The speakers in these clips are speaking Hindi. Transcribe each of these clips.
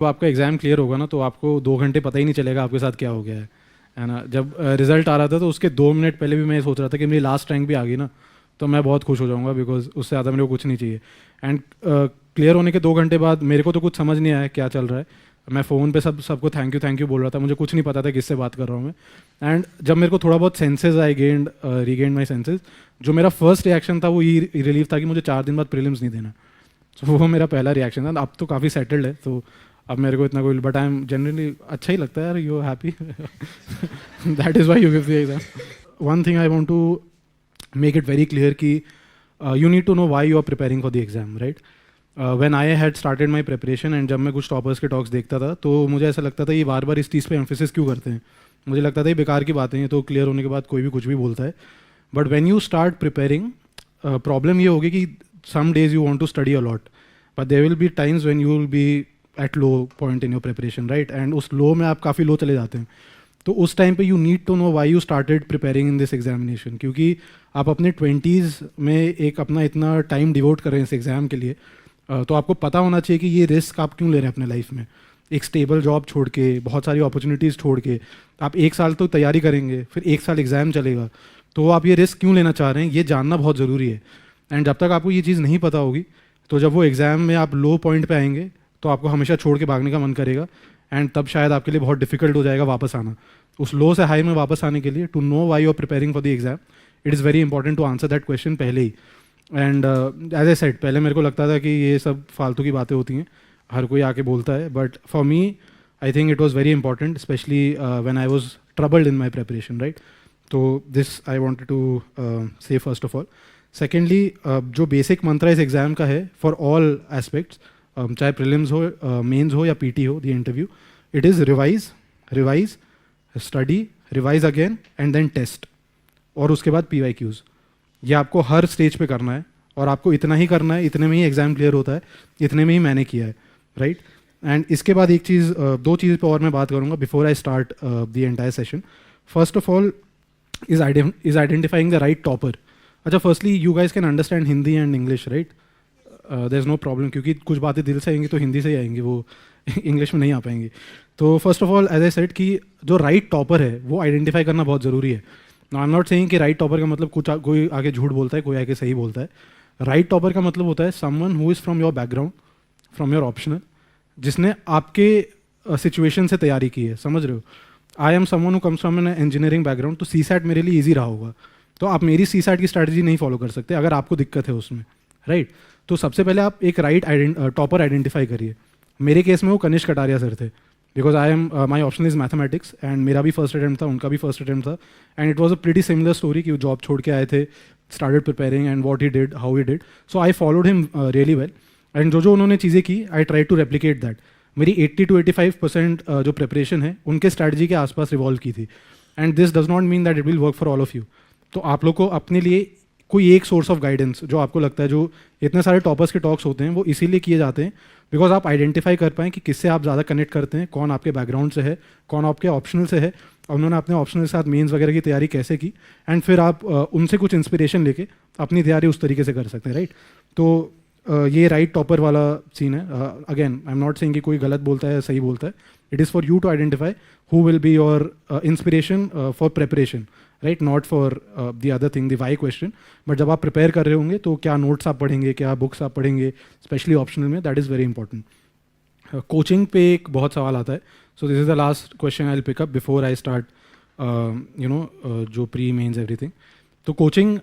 तो आपका एग्ज़ाम क्लियर होगा ना, तो आपको 2 घंटे पता ही नहीं चलेगा आपके साथ क्या हो गया है ना। जब रिजल्ट आ रहा था तो उसके 2 मिनट पहले भी मैं सोच रहा था कि मेरी लास्ट रैंक भी आ गई ना, तो मैं बहुत खुश हो जाऊंगा, बिकॉज उससे ज़्यादा मेरे को कुछ नहीं चाहिए। एंड क्लियर होने के 2 घंटे बाद मेरे को तो कुछ समझ नहीं आया क्या चल रहा है। मैं फ़ोन पे सबको थैंक यू बोल रहा था, मुझे कुछ नहीं पता था किससे बात कर रहा हूँ मैं। एंड जब मेरे को थोड़ा बहुत senses I gained regained my senses, जो मेरा फर्स्ट रिएक्शन था वो ये रिलीफ था कि मुझे 4 दिन बाद प्रीलिम्स नहीं देना। तो वो मेरा पहला रिएक्शन था। अब तो काफ़ी सेटल्ड है, तो अब मेरे को इतना कोई, बट आई एम जनरली अच्छा ही लगता है यार, you happy that is why you give the exam. One thing I want to make it very clear कि you need to know why you are preparing for the exam, right. When I had started my preparation and जब मैं कुछ टॉपर्स के टॉक्स देखता था तो मुझे ऐसा लगता था ये बार बार इस चीज़ पे एम्फेसिस क्यों करते हैं। मुझे लगता था ये बेकार की बातें हैं, तो क्लियर होने के बाद कोई भी कुछ भी बोलता है। But when you start preparing, problem ये होगी कि some days you want to study a lot, but there will be times when you will be at low point in your preparation, right? And उस low में आप काफ़ी low चले जाते हैं, तो उस टाइम पे you need to know why you started preparing in this examination, क्योंकि आप अपने 20s में एक अपना इतना टाइम डिवोट कर रहे हैं इस एग्ज़ाम के लिए, तो आपको पता होना चाहिए कि ये रिस्क आप क्यों ले रहे हैं अपने लाइफ में। एक स्टेबल जॉब छोड़ के, बहुत सारी अपॉर्चुनिटीज़ छोड़ के आप 1 साल तो तैयारी करेंगे, फिर 1 साल एग्ज़ाम चलेगा, तो आप ये रिस्क क्यों लेना चाह रहे हैं, ये जानना बहुत ज़रूरी है। एंड जब तक आपको ये चीज़ नहीं पता होगी, तो जब वो एग्ज़ाम में आप लो पॉइंट पे आएंगे तो आपको हमेशा छोड़ के भागने का मन करेगा, एंड तब शायद आपके लिए बहुत डिफिकल्ट हो जाएगा वापस आना। उस लो से हाई में वापस आने के लिए, to know why you are preparing for the exam, it is very important to answer that question पहले ही। एंड एज ए सेड, पहले मेरे को लगता था कि ये सब फालतू की बातें होती हैं, हर कोई आके बोलता है, but for me I think it was very important, especially when I was troubled in my preparation, right. तो this I wanted to say first of all. Secondly, जो बेसिक मंत्र इस एग्ज़ाम का है फॉर ऑल एस्पेक्ट्स, चाहे प्रीलिम्स हो, मेंस हो या पीटी हो, the interview, it is revise, revise, study, revise again and then test, और उसके बाद PYQs। ये आपको हर स्टेज पे करना है, और आपको इतना ही करना है, इतने में ही एग्ज़ाम क्लियर होता है, इतने में ही मैंने किया है, राइट। एंड इसके बाद एक चीज़, दो चीज़ पे और मैं बात करूँगा before I start the entire session. First of all is identifying the right topper. अच्छा, firstly you guys can understand Hindi and English, right? There is no problem, क्योंकि कुछ बातें दिल से आएंगी तो हिंदी से ही आएंगी, वो इंग्लिश में नहीं आ पाएंगी। तो first of all as I said कि जो राइट टॉपर है वो आइडेंटिफाई करना बहुत ज़रूरी है। आई एम नॉट सेइंग कि राइट टॉपर का मतलब कोई आगे झूठ बोलता है, कोई आगे सही बोलता है। राइट टॉपर का मतलब होता है someone who is from your background, from your optional, जिसने आपके सिचुएशन से तैयारी की है, समझ रहे हो। I am someone who comes from an engineering background, तो CSAT मेरे लिए ईजी रहा होगा, तो आप मेरी CSAT की स्ट्रैटेजी नहीं फॉलो कर सकते अगर आपको दिक्कत है उसमें, राइट। तो सबसे पहले आप एक राइट टॉपर आइडेंटिफाई करिए। मेरे केस में वो कनिष्क कटारिया सर थे, because I am my option is mathematics, and मेरा भी फर्स्ट अटैम्प्ट था, उनका भी फर्स्ट अटैम्प्ट था, and it was a pretty similar story कि वो जॉब छोड़ के आए थे, started preparing and what he did, how he did, so I followed him really well. And जो जो उन्होंने चीज़ें की, I try to replicate that. मेरी 80 to 85% जो प्रिपरेशन है उनके स्ट्रैटेजी के आसपास रिवॉल्व की थी, and this does not mean that it will work for all of you. तो आप लोग को अपने लिए कोई एक सोर्स ऑफ गाइडेंस जो आपको लगता है, जो इतने सारे टॉपर्स के टॉक्स होते हैं वो इसीलिए किए जाते हैं बिकॉज आप आइडेंटिफाई कर पाएँ कि किससे आप ज़्यादा कनेक्ट करते हैं, कौन आपके बैकग्राउंड से है, कौन आपके ऑप्शनल से है, और उन्होंने अपने ऑप्शनल के साथ मेंस वगैरह की तैयारी कैसे की, एंड फिर आप उनसे कुछ इंस्पिरेशन लेके अपनी तैयारी उस तरीके से कर सकते हैं, राइट। तो ये राइट टॉपर वाला सीन है। Again I am not saying कि कोई गलत बोलता है या सही बोलता है, it is for you to identify who will be your inspiration for preparation, right, not for the other thing, the why question. But जब आप प्रिपेयर कर रहे होंगे तो क्या नोट्स आप पढ़ेंगे, क्या बुक्स आप पढ़ेंगे, स्पेशली ऑप्शनल में, that is very important. Coaching पे एक बहुत सवाल आता है, so this is the last question I will pick up before I start जो प्री मेंस एवरीथिंग। तो कोचिंग,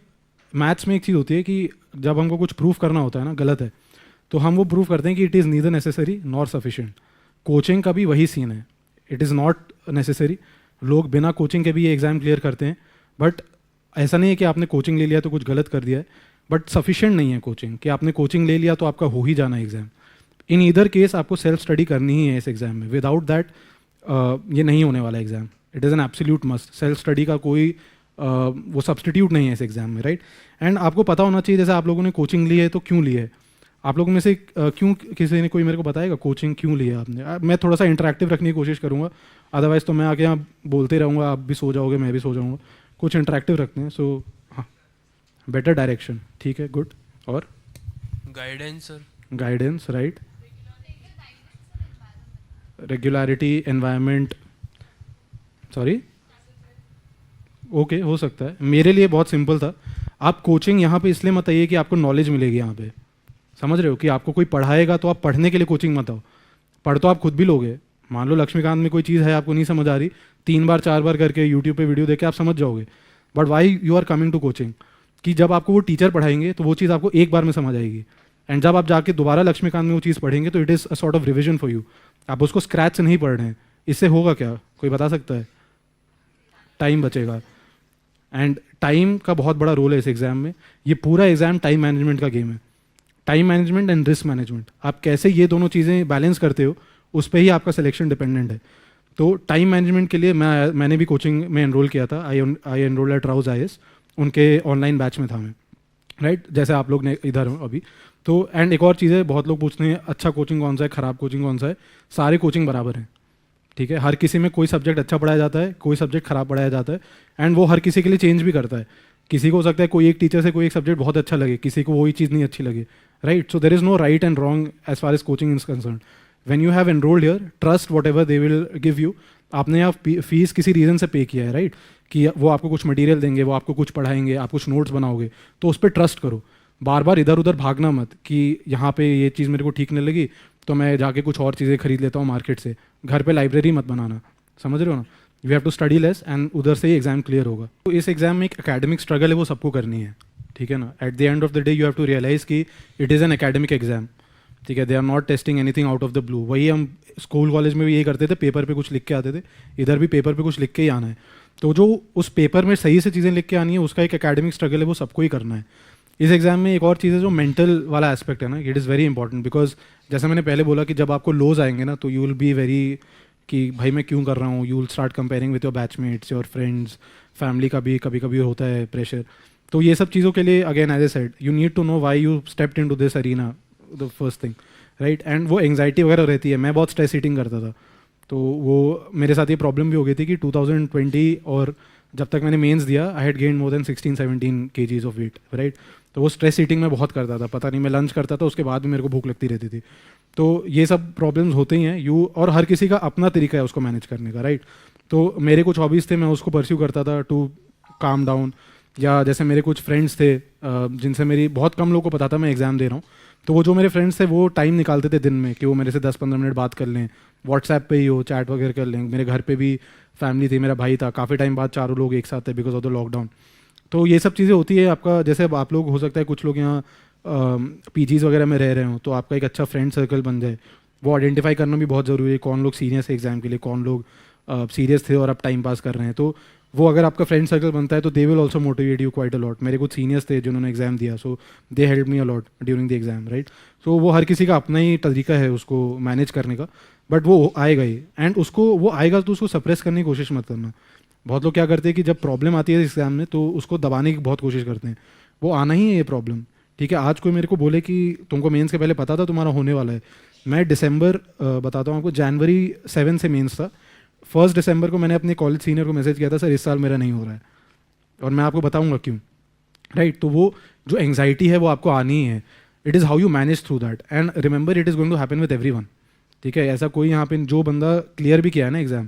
मैथ्स में एक चीज़ होती है कि जब हमको कुछ प्रूफ करना होता है ना, गलत है, तो हम वो प्रूफ करते हैं कि it is neither necessary nor sufficient. Coaching का भी वही सीन है, इट इज़ नॉट नेसेसरी। लोग बिना कोचिंग के भी ये एग्ज़ाम क्लियर करते हैं, बट ऐसा नहीं है कि आपने कोचिंग ले लिया तो कुछ गलत कर दिया है, बट सफिशिएंट नहीं है कोचिंग, कि आपने कोचिंग ले लिया तो आपका हो ही जाना एग्ज़ाम। इन ईदर केस आपको सेल्फ स्टडी करनी ही है इस एग्ज़ाम में, विदाउट दैट ये नहीं होने वाला exam. It is an absolute must, self study का कोई वो सब्सटीट्यूट नहीं है इस एग्ज़ाम में, राइट। एंड आपको पता होना चाहिए, जैसे आप लोगों ने कोचिंग ली है तो क्यों ली है। आप लोगों में से क्यों, किसी ने कोई मेरे को बताएगा कोचिंग क्यों ली है आपने। मैं थोड़ा सा इंटरेक्टिव रखने की कोशिश करूँगा, अदरवाइज़ तो मैं आके यहाँ बोलते रहूँगा, आप भी सो जाओगे, मैं भी सो जाऊँगा। कुछ इंटरेक्टिव रखते हैं, सो हाँ, बेटर डायरेक्शन, ठीक है, गुड। और guidance sir. Guidance, right. Regularity, environment, sorry, okay हो सकता है। मेरे लिए बहुत सिंपल था। आप कोचिंग यहाँ पे इसलिए मत आइए कि आपको नॉलेज मिलेगी यहाँ पे, समझ रहे हो, कि आपको कोई पढ़ाएगा तो आप पढ़ने के लिए कोचिंग मत आओ। पढ़ तो आप खुद भी लोगे। मान लो लक्ष्मीकांत में कोई चीज़ है आपको नहीं समझ आ रही, 3 बार 4 बार करके यूट्यूब पे वीडियो देख के आप समझ जाओगे। But why you are coming to coaching, कि जब आपको वो टीचर पढ़ाएंगे तो वो चीज़ आपको एक बार में समझ आएगी। एंड जब आप जाके दोबारा लक्ष्मीकांत में वो चीज़ पढ़ेंगे तो it is a sort of revision for you. आप उसको स्क्रैच से नहीं पढ़ रहे हैं। इससे होगा क्या, कोई बता सकता है? टाइम बचेगा। एंड टाइम का बहुत बड़ा रोल है इस एग्ज़ाम में। ये पूरा एग्ज़ाम टाइम मैनेजमेंट का गेम है। Time management and risk management, आप कैसे ये दोनों चीज़ें बैलेंस करते हो उस पर ही आपका सिलेक्शन डिपेंडेंट है। तो टाइम मैनेजमेंट के लिए मैंने भी कोचिंग में एनरोल किया था। आई एनरोल एट राउज आईएएस, उनके ऑनलाइन बैच में था मैं, राइट, जैसे आप लोग ने इधर हो अभी। तो एंड एक और चीज़ है, बहुत लोग पूछते हैं अच्छा कोचिंग कौन सा है, ख़राब कोचिंग कौन सा है। सारे कोचिंग बराबर हैं, ठीक है। हर किसी में कोई सब्जेक्ट अच्छा पढ़ाया जाता है, कोई सब्जेक्ट खराब पढ़ाया जाता है। एंड वो हर किसी के लिए चेंज भी करता है। किसी को हो सकता है कोई एक टीचर से कोई एक सब्जेक्ट बहुत अच्छा लगे, किसी को वही चीज़ नहीं अच्छी लगे, right. So there is no right and wrong as far as coaching is concerned. When you have enrolled here, trust whatever they will give you. आपने आप फीस किसी रीज़न से पे किया है, राइट, कि वो आपको कुछ मटेरियल देंगे, वो आपको कुछ पढ़ाएंगे, आप कुछ नोट्स बनाओगे, तो उस पर ट्रस्ट करो। बार बार इधर उधर भागना मत कि यहाँ पे ये चीज़ मेरे को ठीक नहीं लगी तो मैं जाके कुछ और चीज़ें खरीद लेता हूँ मार्केट से। घर पे लाइब्रेरी मत बनाना, समझ रहे हो ना। You have to study less and उधर से ही एग्जाम क्लियर होगा। तो इस एग्जाम में एक एकेडमिक स्ट्रगल है, वो सबको करनी है, ठीक है ना। At the end of the day you have to realize कि it is an academic exam, ठीक है। They are not testing anything out of the blue. वही हम स्कूल कॉलेज में भी यही करते थे, पेपर पे कुछ लिख के आते थे, इधर भी पेपर पे कुछ लिख के ही आना है। तो जो उस पेपर में सही से चीज़ें लिख के आनी है, उसका एक एकेडमिक स्ट्रगल है, वो सबको ही करना है। इस एग्जाम में एक और चीज़ है जो मेंटल वाला एस्पेक्ट है ना, it is very important. Because जैसे मैंने पहले बोला कि जब आपको लोज आएंगे ना, तो यू विल बी वेरी कि भाई मैं क्यों कर रहा हूँ। You will start comparing with your batchmates, your friends, family का भी कभी कभी होता है प्रेशर। तो ये सब चीज़ों के लिए again as I said, you need to know why you stepped into this arena, the first thing, right. And वो एंग्जाइटी वगैरह रहती है। मैं बहुत स्ट्रेस ईटिंग करता था, तो वो मेरे साथ ये प्रॉब्लम भी हो गई थी कि 2020 और जब तक मैंने मेंस दिया, I had gain more than 16-17 kgs of weight, right. तो वो स्ट्रेस ईटिंग में बहुत करता था, पता नहीं, मैं लंच करता था उसके बाद भी मेरे को भूख लगती रहती थी। तो ये सब प्रॉब्लम्स होते ही हैं यू, और हर किसी का अपना तरीका है उसको मैनेज करने का, राइट। तो मेरे कुछ हॉबीज़ थे, मैं उसको परस्यू करता था टू काम डाउन। या जैसे मेरे कुछ फ्रेंड्स थे जिनसे मेरी, बहुत कम लोगों को पता था मैं एग्ज़ाम दे रहा हूँ, तो वो जो मेरे फ्रेंड्स थे वो टाइम निकालते थे दिन में कि वो मेरे से 10-15 मिनट बात कर लें, व्हाट्सएप पे ही हो, चैट वगैरह कर लें। मेरे घर पे भी फैमिली थी, मेरा भाई था, काफ़ी टाइम बाद चारों लोग एक साथ थे बिकॉज ऑफ द लॉकडाउन। तो ये सब चीज़ें होती है आपका। जैसे अब आप लोग, हो सकता है कुछ लोग यहाँ पीजीज वगैरह में रह रहे हो, तो आपका एक अच्छा फ्रेंड सर्कल बन जाए। वो आइडेंटिफाई करना भी बहुत ज़रूरी है, कौन लोग सीरियस है एग्ज़ाम के लिए, कौन लोग सीरियस थे और अब टाइम पास कर रहे हैं। तो वो अगर आपका फ्रेंड सर्कल बनता है तो they will also motivate you quite a lot. मेरे कुछ सीनियर्स थे जिन्होंने एग्जाम दिया, so they help me a lot during the exam, right. So वो हर किसी का अपना ही तरीका है उसको मैनेज करने का, बट वो आएगा ही। एंड उसको वो आएगा तो उसको सप्रेस करने की कोशिश मत करना। बहुत लोग क्या करते हैं कि जब प्रॉब्लम आती है एग्जाम में तो उसको दबाने की बहुत कोशिश करते हैं। वो आना ही है ये प्रॉब्लम, ठीक है। आज कोई मेरे को बोले कि तुमको मेंस के पहले पता था तुम्हारा होने वाला है, मैं दिसंबर बताता हूँ आपको, जनवरी 7 से मेंस था। 1 दिसंबर को मैंने अपने कॉलेज सीनियर को मैसेज किया था, सर इस साल मेरा नहीं हो रहा है, और मैं आपको बताऊंगा क्यों, राइट। तो वो जो एंग्जाइटी है वो आपको आनी ही है। It is how you manage through that, and remember it is going to happen with everyone, ठीक है। ऐसा कोई यहाँ पे जो बंदा क्लियर भी किया है ना एग्जाम,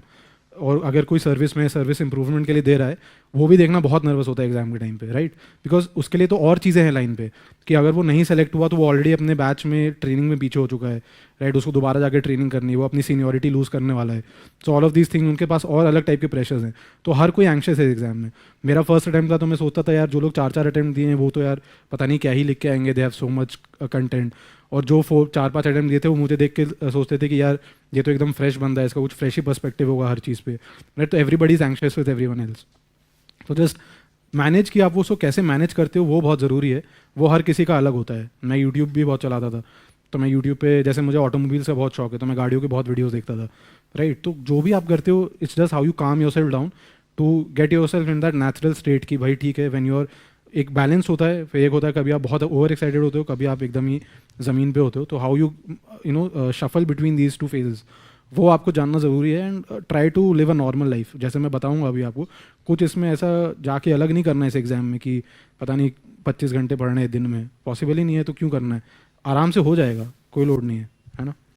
और अगर कोई सर्विस में सर्विस इंप्रूवमेंट के लिए दे रहा है, वो भी देखना बहुत नर्वस होता है एग्जाम के टाइम पे, राइट। बिकॉज उसके लिए तो और चीज़ें हैं लाइन पे, कि अगर वो नहीं सेलेक्ट हुआ तो वो ऑलरेडी अपने बैच में ट्रेनिंग में पीछे हो चुका है, राइट। उसको दोबारा जाकर ट्रेनिंग करनी है, वो अपनी सीनियरिटी लूज़ करने वाला है। So all of these things, उनके पास और अलग टाइप के प्रेशर्स हैं। तो हर कोई एंग्शियस है एग्जाम में। मेरा फर्स्ट अटैम्प्ट था तो मैं सोचता था यार जो लोग 4-4 अटैम्प्ट दिए हैं वो तो यार पता नहीं क्या ही लिख के आएंगे, they have so much content. और जो 4-5 अटैम्प्ट दिए थे वो मुझे देख के सोचते थे कि यार ये तो एकदम फ्रेश बंदा है, इसका कुछ फ्रेश ही पर्सपेक्टिव होगा हर चीज़ पे, राइट। तो everybody is anxious with everyone else. तो जस्ट मैनेज कि आप वो उसको कैसे मैनेज करते हो वो बहुत ज़रूरी है। वो हर किसी का अलग होता है। मैं यूट्यूब भी बहुत चलाता था, तो मैं यूट्यूब पे, जैसे मुझे ऑटोमोबाइल से बहुत शौक है तो मैं गाड़ियों के बहुत वीडियोस देखता था, राइट। तो जो भी आप करते हो, it's just how you calm yourself down to get yourself in that natural state कि भाई ठीक है, व्हेन यूर, एक बैलेंस होता है। फिर एक होता है कभी आप बहुत ओवर एक्साइटेड होते हो, कभी आप एकदम ही ज़मीन पे होते हो। तो how you know shuffle between these two phases, वो आपको जानना ज़रूरी है। And try to live a normal life, जैसे मैं बताऊंगा अभी आपको। कुछ इसमें ऐसा जाके अलग नहीं करना है इस एग्ज़ाम में कि पता नहीं 25 घंटे पढ़ने हैं दिन में, पॉसिबल ही नहीं है, तो क्यों करना है। आराम से हो जाएगा, कोई लोड नहीं है, है ना।